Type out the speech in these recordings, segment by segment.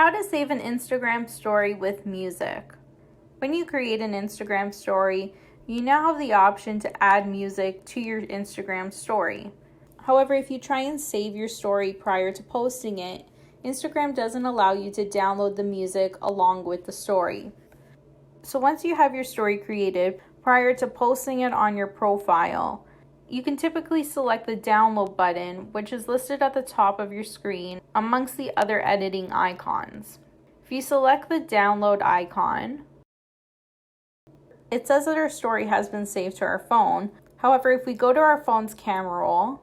How to save an Instagram story with music. When you create an Instagram story, you now have the option to add music to your Instagram story. However, if you try and save your story prior to posting it, Instagram doesn't allow you to download the music along with the story. So once you have your story created, prior to posting it on your profile, you can typically select the download button, which is listed at the top of your screen amongst the other editing icons. If you select the download icon, it says that our story has been saved to our phone. However, if we go to our phone's camera roll,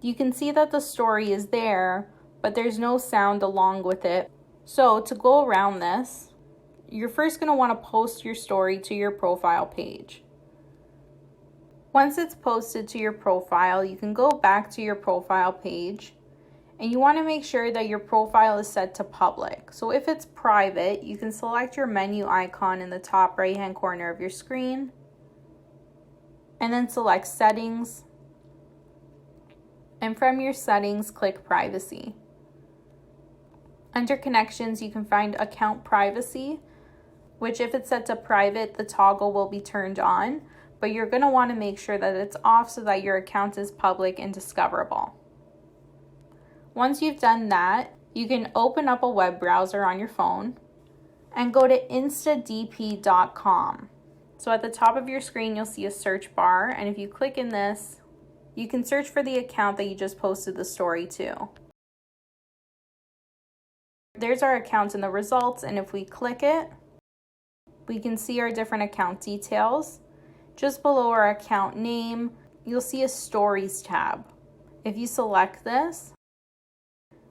you can see that the story is there, but there's no sound along with it. So to go around this, you're first going to want to post your story to your profile page. Once it's posted to your profile, you can go back to your profile page and you want to make sure that your profile is set to public. So if it's private, you can select your menu icon in the top right hand corner of your screen and then select settings. And from your settings, click privacy. Under connections, you can find account privacy, which if it's set to private, the toggle will be turned on. But you're going to want to make sure that it's off so that your account is public and discoverable. Once you've done that, you can open up a web browser on your phone and go to instadp.com. So at the top of your screen, you'll see a search bar, and if you click in this, you can search for the account that you just posted the story to. There's our account in the results, and if we click it, we can see our different account details. Just below our account name, you'll see a Stories tab. If you select this,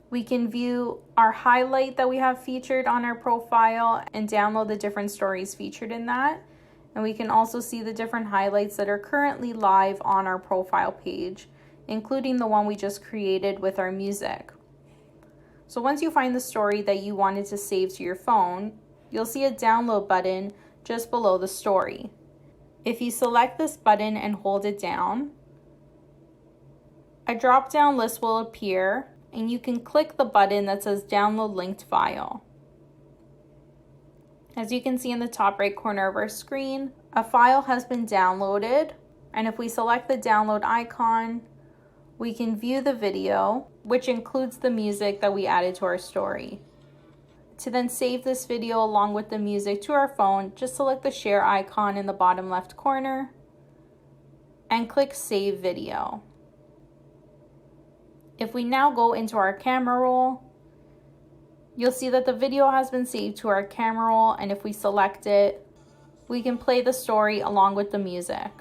we can view our highlight that we have featured on our profile and download the different stories featured in that. And we can also see the different highlights that are currently live on our profile page, including the one we just created with our music. So once you find the story that you wanted to save to your phone, you'll see a download button just below the story. If you select this button and hold it down, a drop-down list will appear and you can click the button that says download linked file. As you can see in the top right corner of our screen, a file has been downloaded, and if we select the download icon, we can view the video, which includes the music that we added to our story. To then save this video along with the music to our phone, just select the share icon in the bottom left corner and click Save Video. If we now go into our camera roll, you'll see that the video has been saved to our camera roll, and if we select it, we can play the story along with the music.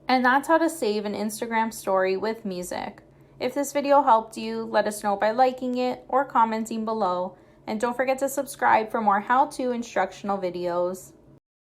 And that's how to save an Instagram story with music. If this video helped you, let us know by liking it or commenting below. And don't forget to subscribe for more how-to instructional videos.